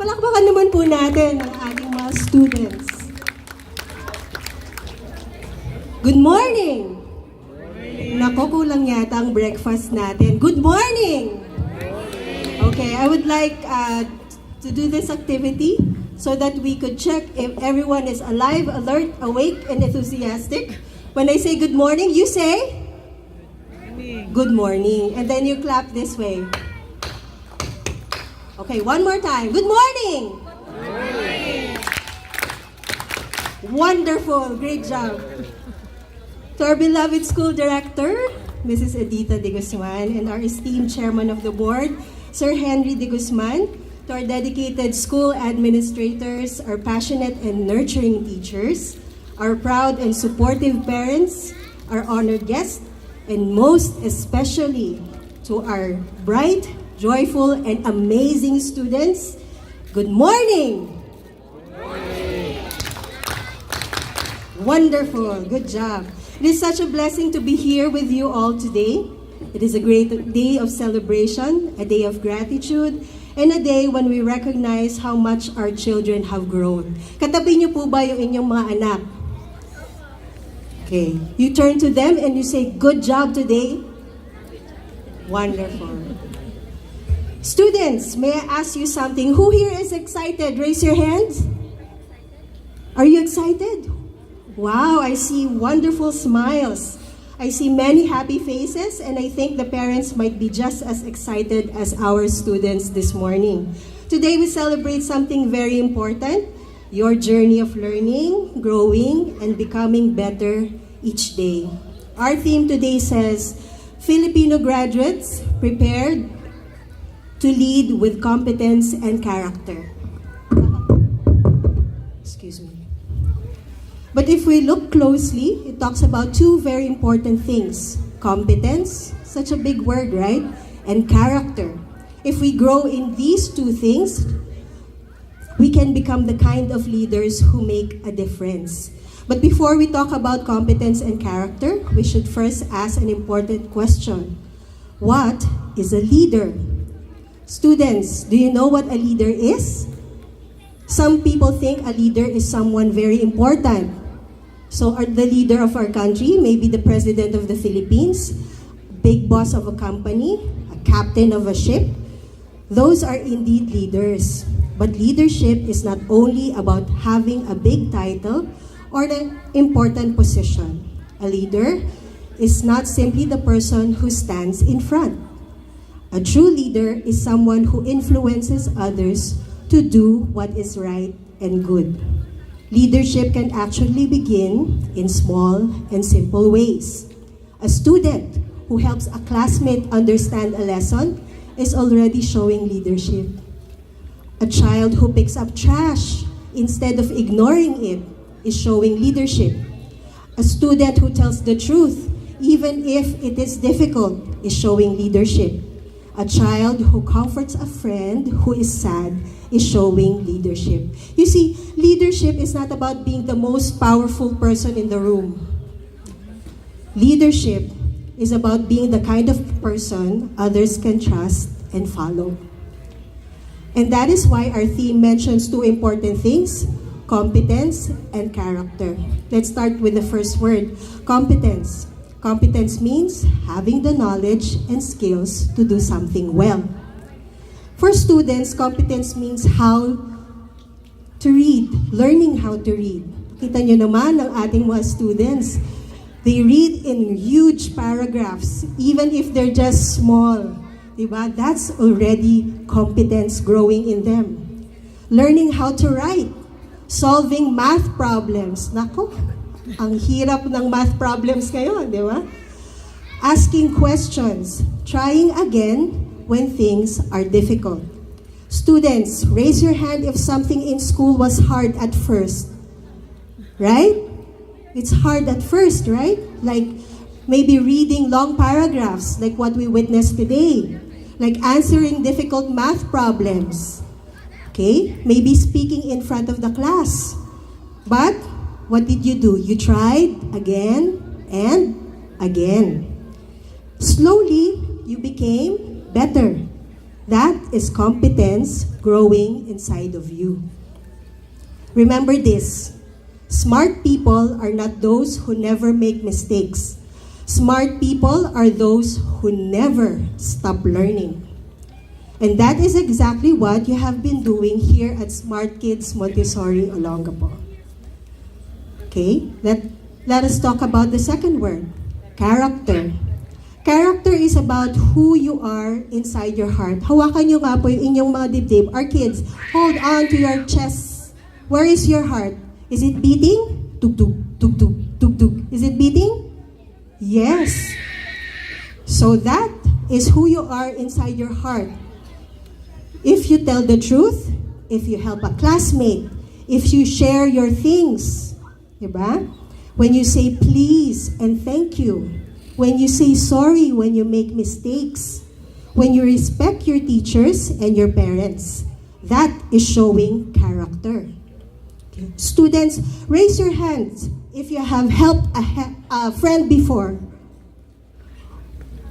Palakpakan naman po natin ang ating mga students. Good morning! Nako, kulang yata ang breakfast natin. Good morning! Okay, I would like to do this activity so that we could check if everyone is alive, alert, awake, and enthusiastic. When I say good morning, you say? Good morning. And then you clap this way. Okay, one more time. Good morning! Good morning! Wonderful. Great job. To our beloved school director, Mrs. Edita de Guzman, and our esteemed chairman of the board, Sir Henry de Guzman, to our dedicated school administrators, our passionate and nurturing teachers, our proud and supportive parents, our honored guests, and most especially to our bright, joyful, and amazing students, good morning! Good morning! Wonderful, good job. It is such a blessing to be here with you all today. It is a great day of celebration, a day of gratitude, and a day when we recognize how much our children have grown. Katabi niyo po ba yung inyong mga anak? Okay. You turn to them and you say, good job today. Wonderful. Students, may I ask you something? Who here is excited? Raise your hands. Are you excited? Wow, I see wonderful smiles. I see many happy faces, and I think the parents might be just as excited as our students this morning. Today we celebrate something very important, your journey of learning, growing, and becoming better each day. Our theme today says, Filipino graduates prepared to lead with competence and character. Excuse me. But if we look closely, it talks about two very important things. Competence, such a big word, right? And character. If we grow in these two things, we can become the kind of leaders who make a difference. But before we talk about competence and character, we should first ask an important question. What is a leader? Students, do you know what a leader is? Some people think a leader is someone very important. So the leader of our country, maybe the president of the Philippines, big boss of a company, a captain of a ship, those are indeed leaders. But leadership is not only about having a big title or an important position. A leader is not simply the person who stands in front. A true leader is someone who influences others to do what is right and good. Leadership can actually begin in small and simple ways. A student who helps a classmate understand a lesson is already showing leadership. A child who picks up trash instead of ignoring it is showing leadership. A student who tells the truth, even if it is difficult, is showing leadership. A child who comforts a friend who is sad is showing leadership. You see, leadership is not about being the most powerful person in the room. Leadership is about being the kind of person others can trust and follow. And that is why our theme mentions two important things, competence and character. Let's start with the first word, competence. Competence means having the knowledge and skills to do something well. For students, competence means how to read, learning how to read. Kita nyo naman ang ating mga students. They read in huge paragraphs, even if they're just small. Diba? That's already competence growing in them. Learning how to write, solving math problems. Nako, ang hirap ng math problems ngayon, di ba? Asking questions, trying again when things are difficult. Students, raise your hand if something in school was hard at first. Right? It's hard at first, right? Like maybe reading long paragraphs like what we witnessed today. Like answering difficult math problems. Okay? Maybe speaking in front of the class. But what did you do? You tried again and again. Slowly, you became better. That is competence growing inside of you. Remember this, smart people are not those who never make mistakes. Smart people are those who never stop learning. And that is exactly what you have been doing here at Smart Kids Montessori Olongapo. Okay, let us talk about the second word, character. Character is about who you are inside your heart. Hawakan nyo nga po yung inyong mga dibdib. Our kids, hold on to your chest. Where is your heart? Is it beating? Tug-tug, tug-tug, tug-tug. Is it beating? Yes. So that is who you are inside your heart. If you tell the truth, if you help a classmate, if you share your things, diba? When you say please and thank you, when you say sorry when you make mistakes, when you respect your teachers and your parents, that is showing character. Okay. Students, raise your hands if you have helped a friend before.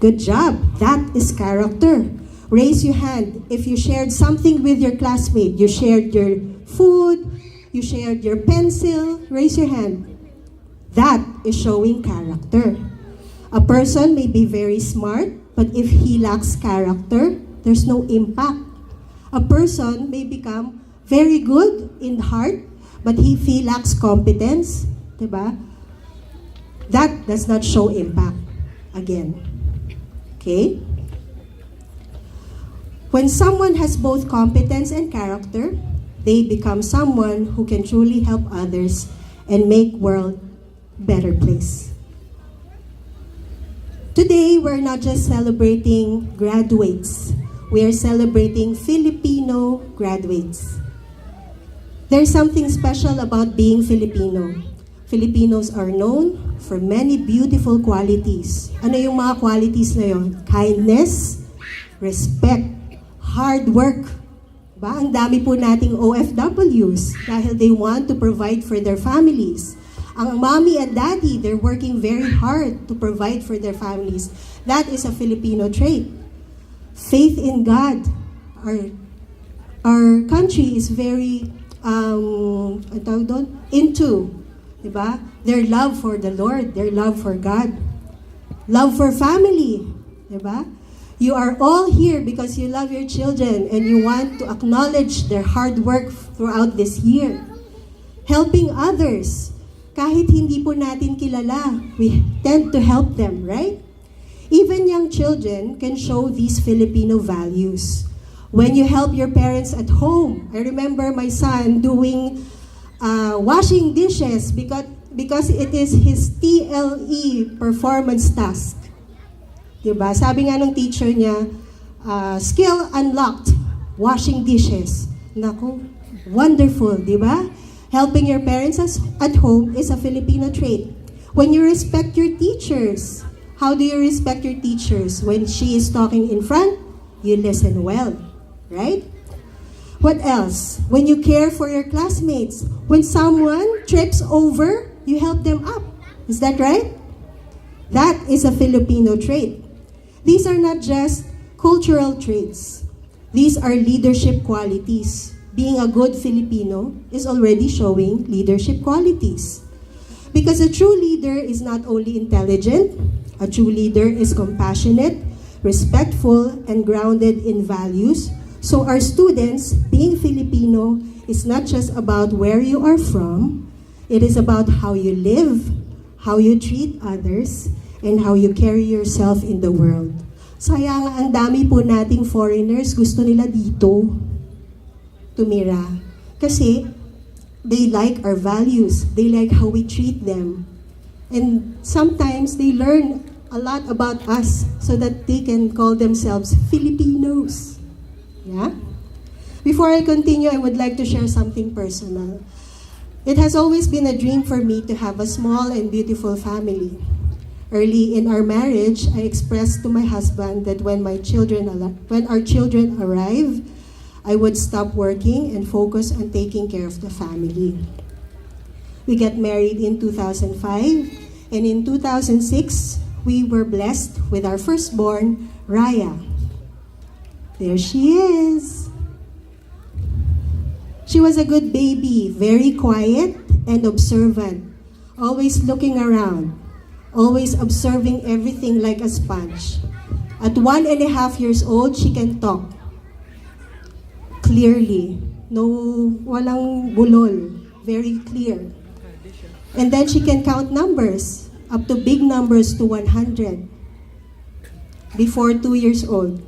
Good job. That is character. Raise your hand if you shared something with your classmate. You shared your food, you shared your pencil. Raise your hand. That is showing character. A person may be very smart, but if he lacks character, there's no impact. A person may become very good in heart, but if he lacks competence, diba? That does not show impact. Again. Okay? When someone has both competence and character, they become someone who can truly help others and make world better place. Today, we're not just celebrating graduates. We are celebrating Filipino graduates. There's something special about being Filipino. Filipinos are known for many beautiful qualities. Ano yung mga qualities na yun? Kindness, respect, hard work. Ba? Ang dami po nating OFWs dahil they want to provide for their families. Ang mommy and daddy, they're working very hard to provide for their families. That is a Filipino trait. Faith in God. Our country is very into, diba? Their love for the Lord, their love for God. Love for family, diba? You are all here because you love your children and you want to acknowledge their hard work throughout this year. Helping others. Kahit hindi po natin kilala, we tend to help them, right? Even young children can show these Filipino values. When you help your parents at home, I remember my son doing washing dishes because it is his TLE performance task. Diba? Sabi nga ng teacher niya, skill unlocked, washing dishes. Naku, wonderful, diba? Helping your parents at home is a Filipino trait. When you respect your teachers, how do you respect your teachers? When she is talking in front, you listen well, right? What else? When you care for your classmates. When someone trips over, you help them up. Is that right? That is a Filipino trait. These are not just cultural traits. These are leadership qualities. Being a good Filipino is already showing leadership qualities. Because a true leader is not only intelligent, a true leader is compassionate, respectful, and grounded in values. So our students, being Filipino, is not just about where you are from, it is about how you live, how you treat others, and how you carry yourself in the world. Sayang ang dami po nating foreigners, gusto nila dito tumira. Kasi they like our values, they like how we treat them. And sometimes they learn a lot about us so that they can call themselves Filipinos. Yeah? Before I continue, I would like to share something personal. It has always been a dream for me to have a small and beautiful family. Early in our marriage, I expressed to my husband that when our children arrive, I would stop working and focus on taking care of the family. We got married in 2005, and in 2006, we were blessed with our firstborn, Raya. There she is. She was a good baby, very quiet and observant, always looking around, always observing everything like a sponge. At 1.5 years old, she can talk clearly. No, walang bulol. Very clear. And then she can count numbers, up to big numbers to 100, before 2 years old.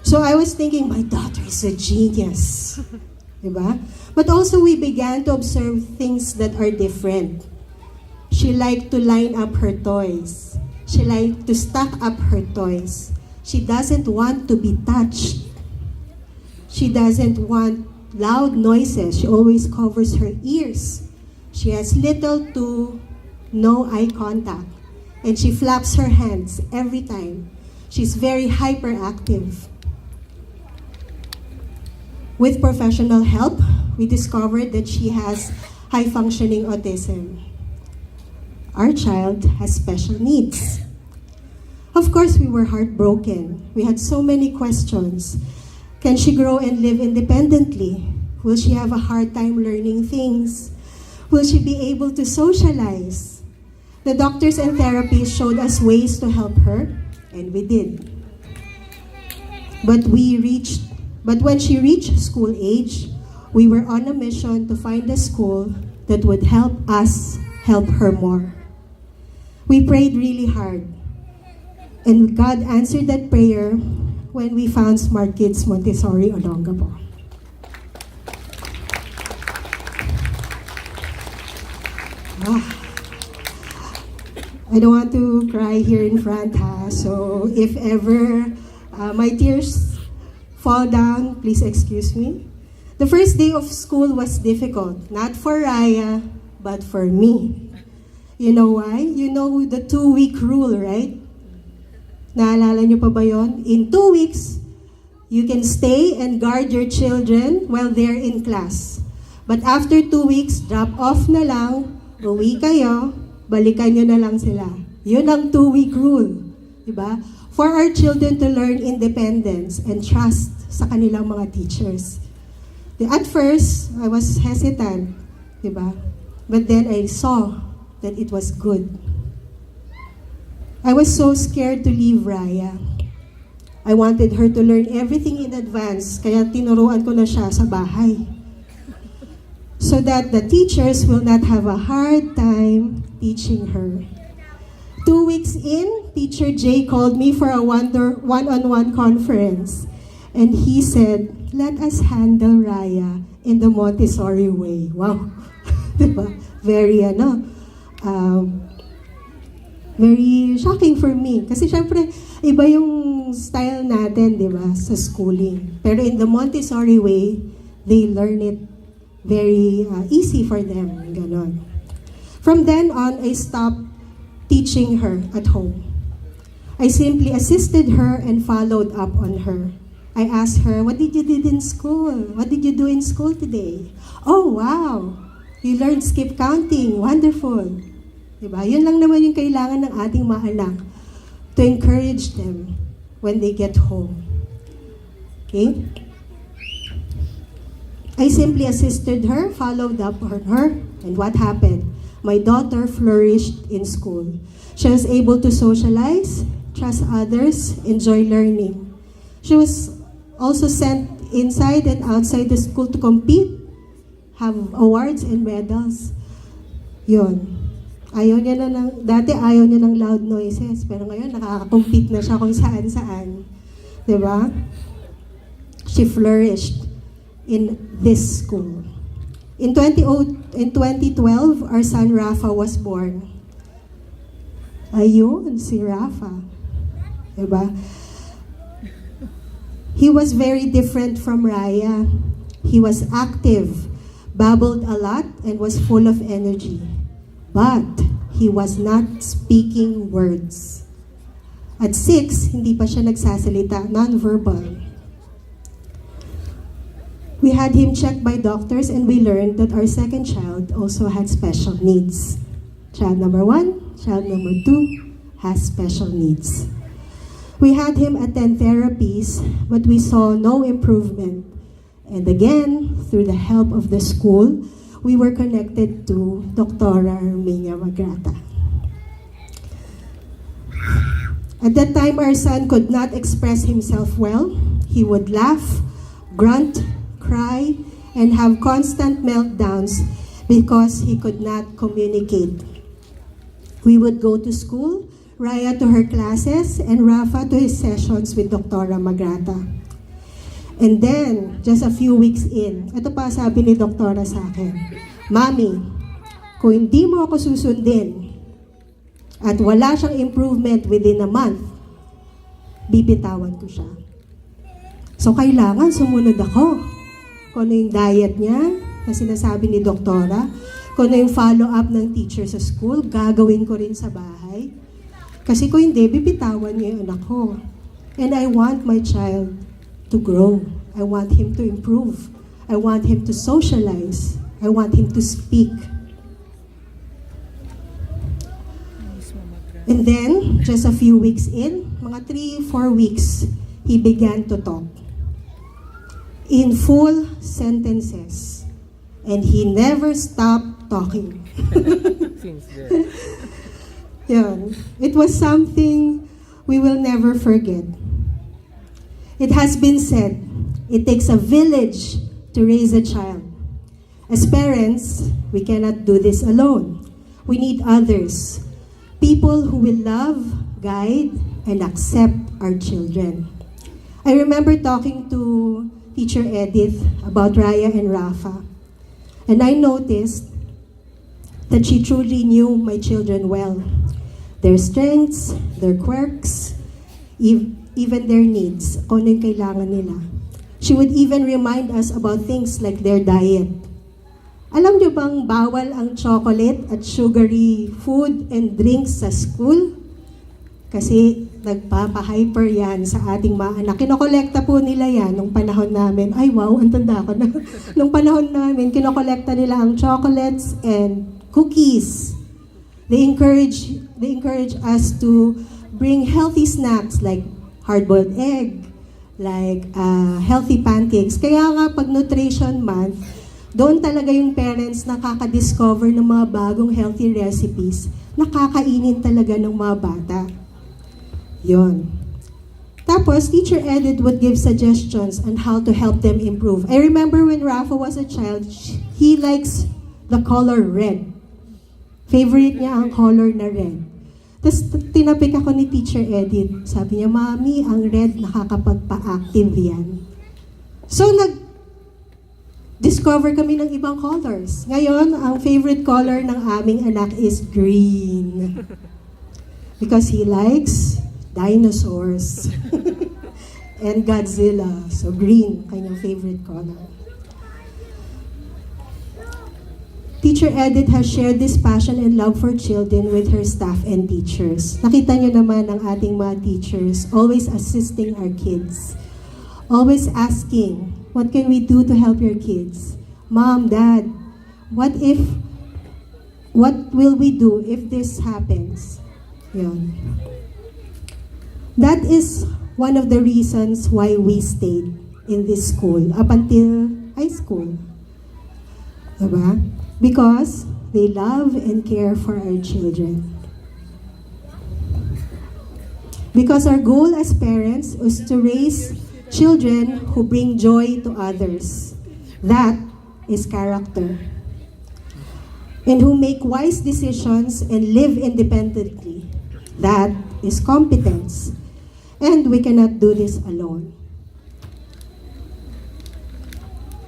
So I was thinking, my daughter is a genius. Diba? But also we began to observe things that are different. She liked to line up her toys. She liked to stack up her toys. She doesn't want to be touched. She doesn't want loud noises. She always covers her ears. She has little to no eye contact. And she flaps her hands every time. She's very hyperactive. With professional help, we discovered that she has high-functioning autism. Our child has special needs. Of course, we were heartbroken. We had so many questions. Can she grow and live independently? Will she have a hard time learning things? Will she be able to socialize? The doctors and therapists showed us ways to help her, and we did. But when she reached school age, we were on a mission to find a school that would help us help her more. We prayed really hard. And God answered that prayer when we found Smart Kids Montessori Olongapo. I don't want to cry here in front, so if ever my tears fall down, please excuse me. The first day of school was difficult, not for Raya, but for me. You know why? You know the 2-week rule, right? Naalala niyo pa ba yun? In 2 weeks, you can stay and guard your children while they're in class. But after 2 weeks, drop off na lang, uwi kayo, balikan nyo na lang sila. Yun ang 2-week rule. Diba? For our children to learn independence and trust sa kanilang mga teachers. At first, I was hesitant. Diba? But then I saw that it was good. I was so scared to leave Raya. I wanted her to learn everything in advance, kaya tinuruan ko na siya sa bahay. So that the teachers will not have a hard time teaching her. 2 weeks in, Teacher Jay called me for a one-on-one conference. And he said, let us handle Raya in the Montessori way. Wow. Diba? Very, very shocking for me. Kasi syempre, iba yung style natin, di ba, sa schooling. Pero in the Montessori way, they learn it very easy for them. Ganon. From then on, I stopped teaching her at home. I simply assisted her and followed up on her. I asked her, what did you do in school? What did you do in school today? Oh, wow! You learned skip counting. Wonderful. Diba? Yun lang naman yung kailangan ng ating mga anak, to encourage them when they get home. Okay? I simply assisted her, followed up on her, and what happened? My daughter flourished in school. She was able to socialize, trust others, enjoy learning. She was also sent inside and outside the school to compete, have awards and medals. Yun. Ayaw niya dati ayaw niya ng loud noises, pero ngayon nakaka-compete na siya kung saan-saan. Diba? She flourished in this school. In 2012, our son Rafa was born. Ayun, si Rafa. Diba? He was very different from Raya. He was active, babbled a lot, and was full of energy. But he was not speaking words. At 6, hindi pa siya nagsasalita, non-verbal. We had him checked by doctors and we learned that our second child also had special needs. Child number 1, child number 2 has special needs. We had him attend therapies, but we saw no improvement. And again, through the help of the school, we were connected to Dr. Armenia Magrata. At that time, our son could not express himself well. He would laugh, grunt, cry, and have constant meltdowns because he could not communicate. We would go to school, Raya to her classes, and Rafa to his sessions with Dr. Magrata. And then, just a few weeks in, ito pa sabi ni Doktora sa akin, Mami, kung hindi mo ako susundin at wala siyang improvement within a month, bibitawan ko siya. So, kailangan sumunod ako. Kung ano yung diet niya, na sinasabi ni Doktora, kung ano yung follow-up ng teacher sa school, gagawin ko rin sa bahay. Kasi kung hindi, bibitawan niya yung anak ko. And I want my child to grow. I want him to improve. I want him to socialize. I want him to speak. And then, just a few weeks in, mga 3-4 weeks, he began to talk. In full sentences. And he never stopped talking. Since then. Yeah. It was something we will never forget. It has been said, it takes a village to raise a child. As parents, we cannot do this alone. We need others. People who will love, guide, and accept our children. I remember talking to Teacher Edith about Raya and Rafa. And I noticed that she truly knew my children well. Their strengths, their quirks, even their needs, kung ano yung kailangan nila. She would even remind us about things like their diet. Alam niyo bang bawal ang chocolate at sugary food and drinks sa school? Kasi nagpapa-hyper yan sa ating mga anak. Kinokolekta po nila yan nung panahon namin. Ay wow, ang tanda ko na. Nung panahon namin, kinokolekta nila ang chocolates and cookies. They encourage us to bring healthy snacks like hard-boiled egg, like healthy pancakes. Kaya nga pag Nutrition Month, doon talaga yung parents nakaka-discover ng mga bagong healthy recipes na kakainin talaga ng mga bata. Yon. Tapos, Teacher Edith would give suggestions on how to help them improve. I remember when Rafa was a child, he likes the color red. Favorite niya ang color na red. Tapos tinapik ako ni Teacher Edith. Sabi niya, Mami, ang red nakakapagpa-active yan. So nag-discover kami ng ibang colors. Ngayon, ang favorite color ng aming anak is green. Because he likes dinosaurs and Godzilla. So green, kanyang favorite color. Teacher Edith has shared this passion and love for children with her staff and teachers. Nakita niyo naman ang ating mga teachers always assisting our kids. Always asking, what can we do to help your kids? Mom, Dad, what will we do if this happens? Yun. That is one of the reasons why we stayed in this school up until high school. Diba? Because they love and care for our children. Because our goal as parents is to raise children who bring joy to others. That is character. And who make wise decisions and live independently. That is competence. And we cannot do this alone.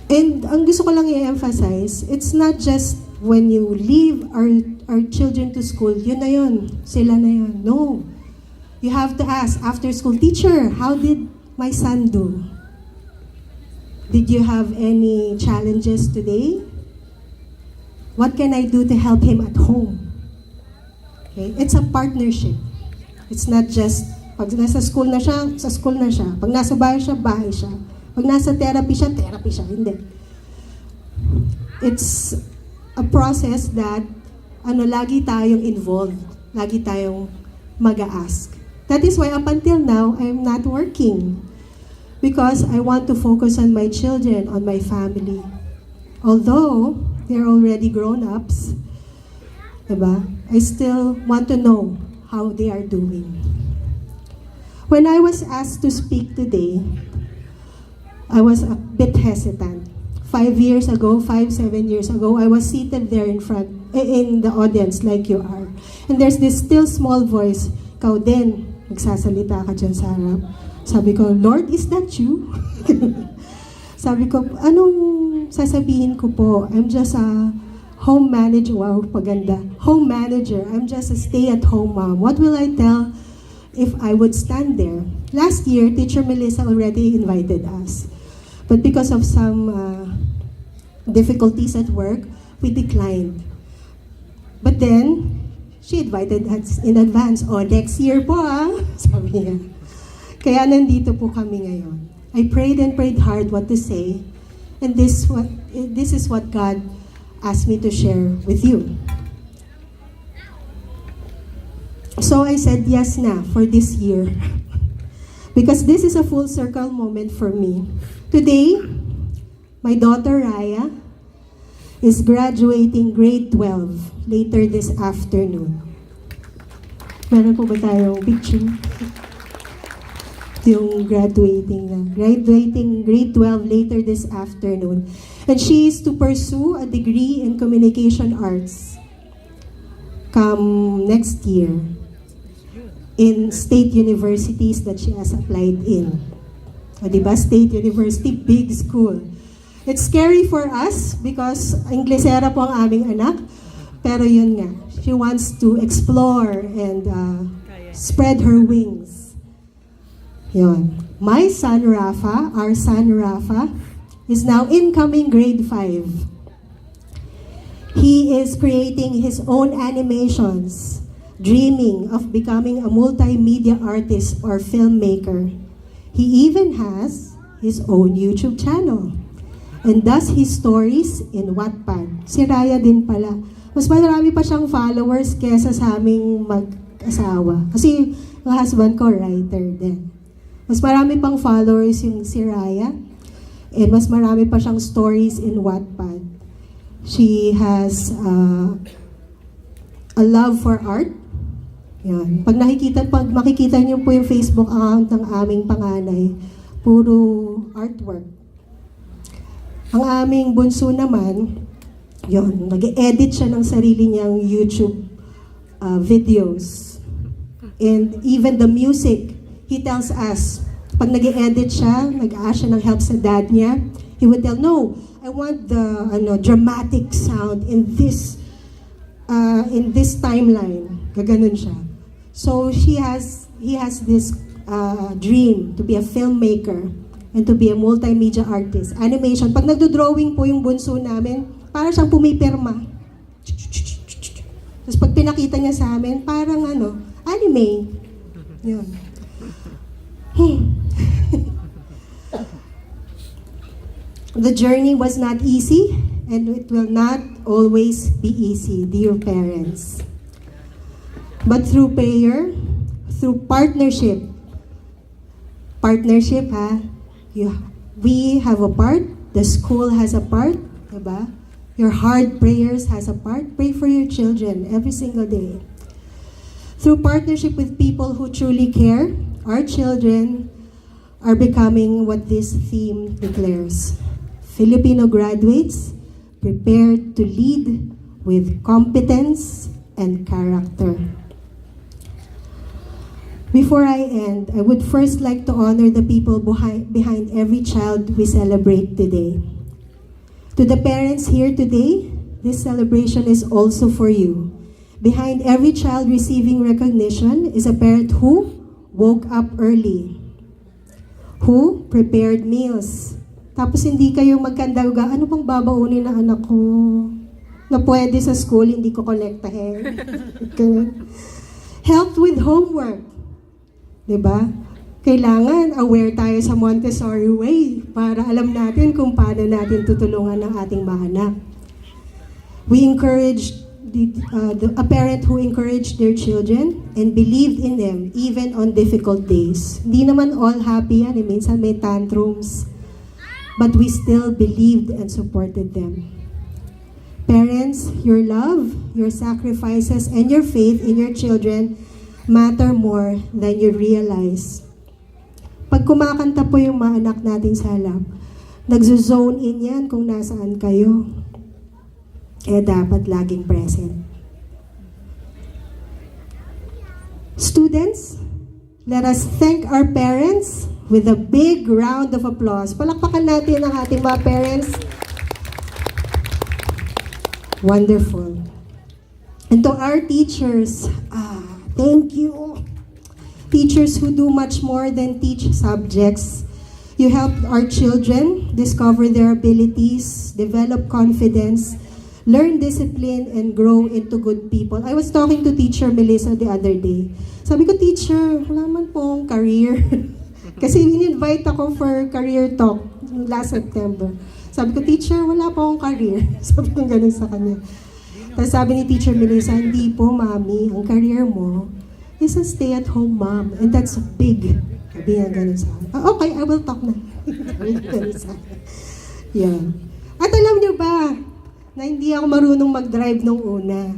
And ang gusto ko lang i-emphasize, it's not just when you leave our children to school, yun na yun, sila na yun. No. You have to ask, after school, teacher, how did my son do? Did you have any challenges today? What can I do to help him at home? Okay? It's a partnership. It's not just, pag nasa school na siya, sa school na siya. Pag nasa bahay siya, bahay siya. Pag nasa therapy siya, therapy siya. Hindi. It's a process that lagi tayong involved. Lagi tayong mag-a-ask. That is why up until now, I'm not working. Because I want to focus on my children, on my family. Although they're already grown-ups, diba? I still want to know how they are doing. When I was asked to speak today, I was a bit hesitant. 7 years ago, I was seated there in the audience like you are. And there's this still small voice, ikaw din, magsasalita ka dyan sa harap. Sabi ko, Lord, is that you? Sabi ko, anong sasabihin ko po? I'm just a home manager. Wow, paganda. Home manager. I'm just a stay-at-home mom. What will I tell if I would stand there? Last year, Teacher Melissa already invited us. But because of some difficulties at work, we declined. But then, she invited us in advance. Oh, next year po sabi niya. Kaya nandito po kami ngayon. I prayed and prayed hard what to say. And this is what God asked me to share with you. So I said yes na for this year. Because this is a full circle moment for me. Today, my daughter Raya is graduating grade 12 later this afternoon. Meron po ba tayong picture? Yung graduating grade 12 later this afternoon. And she is to pursue a degree in communication arts come next year in state universities that she has applied in. O diba? State University, big school. It's scary for us because Inglesera po ang aming anak. Pero yun nga, she wants to explore and spread her wings. Yun. My son Rafa, our son Rafa, is now incoming grade 5. He is creating his own animations, dreaming of becoming a multimedia artist or filmmaker. He even has his own YouTube channel and does his stories in Wattpad. Si Raya din pala. Mas marami pa siyang followers kesa sa aming mag-asawa. Kasi yung husband ko, writer din. Mas marami pang followers yung si Raya. And mas marami pa siyang stories in Wattpad. She has a love for art. Yan. Pag makikita niyo po yung Facebook account ng aming panganay, puro artwork. Ang aming bunso naman, yon, nag-edit siya ng sarili niyang YouTube videos. And even the music, he tells us, pag nag-edit siya, nag-ask siya ng help sa dad niya, he would tell, no, I want the dramatic sound in this timeline. Gaganon siya. So he has this dream to be a filmmaker and to be a multimedia artist. Animation. Pag nagdo-drawing po yung bunso namin, para siyang pumipirma. Tapos pag pinakita niya sa amin, parang anime. Yun. The journey was not easy, and it will not always be easy, dear parents. But through prayer, through partnership, we have a part, the school has a part, diba? Your hard prayers has a part. Pray for your children every single day. Through partnership with people who truly care, our children are becoming what this theme declares. Filipino graduates prepared to lead with competence and character. Before I end, I would first like to honor the people behind every child we celebrate today. To the parents here today, this celebration is also for you. Behind every child receiving recognition is a parent who woke up early, who prepared meals. Tapos hindi kayo magkandaga, ano bang babaunin ng anak ko? Na pwede sa school, hindi ko kolektahin. Helped with homework. Diba? Kailangan aware tayo sa Montessori way para alam natin kung paano natin tutulungan ang ating mga anak. We encourage a parent who encouraged their children and believed in them even on difficult days. Hindi naman all happy yan. Minsan may tantrums. But we still believed and supported them. Parents, your love, your sacrifices, and your faith in your children matter more than you realize. Pag kumakanta po yung mga anak natin sa harap, nagzo-zone in yan kung nasaan kayo. Dapat laging present. Students, let us thank our parents with a big round of applause. Palakpakan natin ang ating mga parents. Wonderful. And to our teachers, thank you. Teachers who do much more than teach subjects. You helped our children discover their abilities, develop confidence, learn discipline, and grow into good people. I was talking to Teacher Melissa the other day. Sabi ko, Teacher, wala man pong career. Kasi in-invite ako for career talk last September. Sabi ko, Teacher, wala po akong career. Sabi ko ganun sa kanya. Tapos sabi ni Teacher Melissa, hindi po, Mami, ang career mo is a stay-at-home mom. And that's big. Sabi niya ganun sa akin. Okay, I will talk na. Yeah. At alam niyo ba, na hindi ako marunong mag-drive nung una.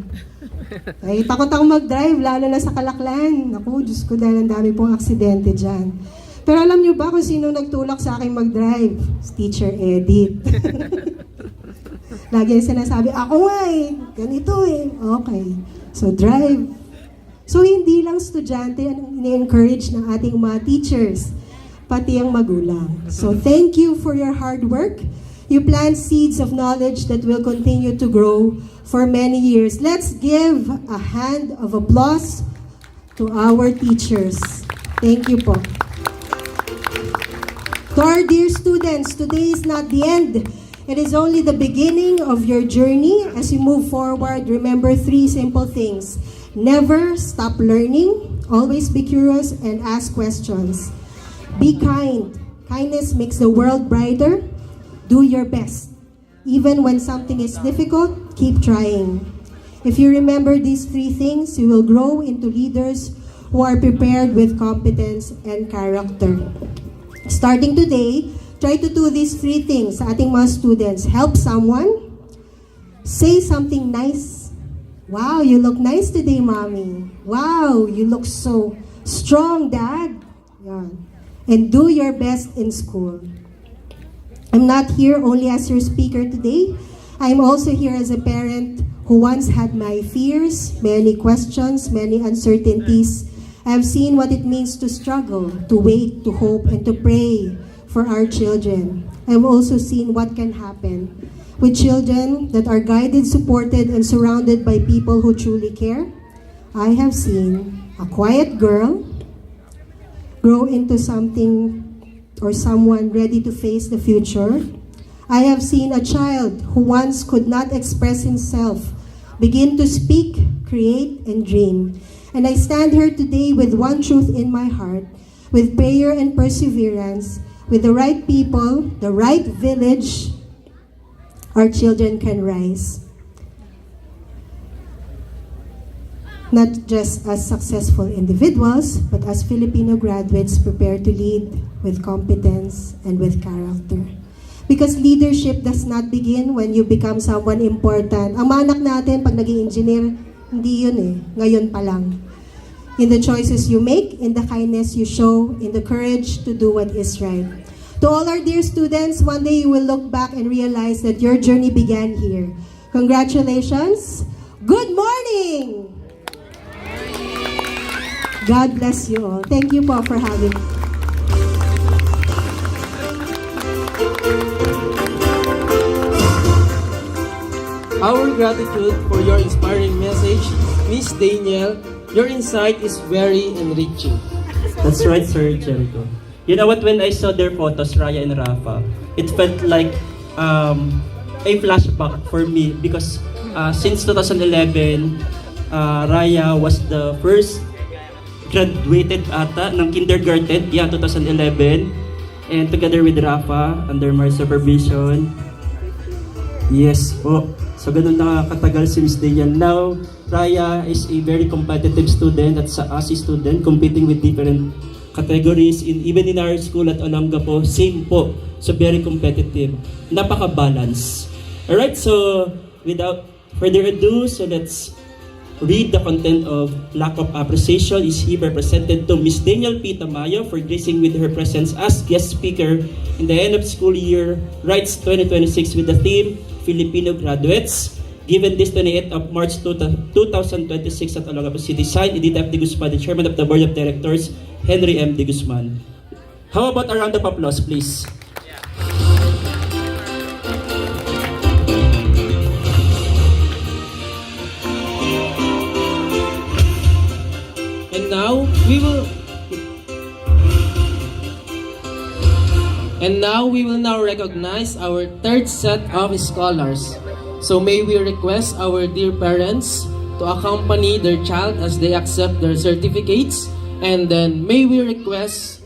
Ay, takot ako mag-drive, lalo na sa Kalaklan. Naku, Diyos ko, dahil ang dami pong aksidente dyan. Pero alam niyo ba kung sino nagtulak sa akin mag-drive? Si Teacher Edith. Lagi niya sinasabi, ako nga eh, ganito eh. Okay, so drive. So hindi lang estudyante ang ini-encourage ng ating mga teachers, pati ang magulang. So thank you for your hard work. You plant seeds of knowledge that will continue to grow for many years. Let's give a hand of applause to our teachers. Thank you po. To our dear students, today is not the end. It is only the beginning of your journey. As you move forward, remember 3 simple things. Never stop learning, always be curious, and ask questions. Be kind. Kindness makes the world brighter. Do your best. Even when something is difficult, keep trying. If you remember these 3 things, you will grow into leaders who are prepared with competence and character. Starting today, try to do these 3 things sa ating mga students. Help someone. Say something nice. Wow, you look nice today, Mommy. Wow, you look so strong, Dad. Yeah. And do your best in school. I'm not here only as your speaker today. I'm also here as a parent who once had my fears, many questions, many uncertainties. I've seen what it means to struggle, to wait, to hope, and to pray for our children. I've also seen what can happen with children that are guided, supported, and surrounded by people who truly care. I have seen a quiet girl grow into something or someone ready to face the future. I have seen a child who once could not express himself begin to speak, create, and dream. And I stand here today with one truth in my heart, with prayer and perseverance, with the right people, the right village, our children can rise. Not just as successful individuals, but as Filipino graduates prepared to lead with competence and with character. Because leadership does not begin when you become someone important. Ang mga anak natin, pag naging engineer, hindi yun eh. Ngayon pa lang. In the choices you make, in the kindness you show, in the courage to do what is right. To all our dear students, one day you will look back and realize that your journey began here. Congratulations. Good morning! God bless you all. Thank you po for having me. Our gratitude for your inspiring message, Miss Danielle. Your insight is very enriching. That's right, Sir Jericho. You know what, when I saw their photos, Raya and Rafa, it felt like a flashback for me because since 2011, Raya was the first graduated ata ng kindergarten, 2011. And together with Rafa, under my supervision, yes po, So ganun nakakatagal si Miss Daniel. Now, Raya is a very competitive student at sa ASI student, competing with different categories. Even in our school at Olonga po, same po. So very competitive. Napaka-balance. Alright, so without further ado, so let's read the content of Lack of Appreciation is here represented to Miss Daniel P. Tamayo for gracing with her presence as guest speaker in the end of school year Rights 2026 with the theme Filipino Graduates, given this 28th of March 2026 at Olongapo City. Signed, Edith F. De Guzman, the Chairman of the Board of Directors, Henry M. De Guzman. How about a round of applause, please? And now we will now recognize our third set of scholars. So may we request our dear parents to accompany their child as they accept their certificates, and then may we request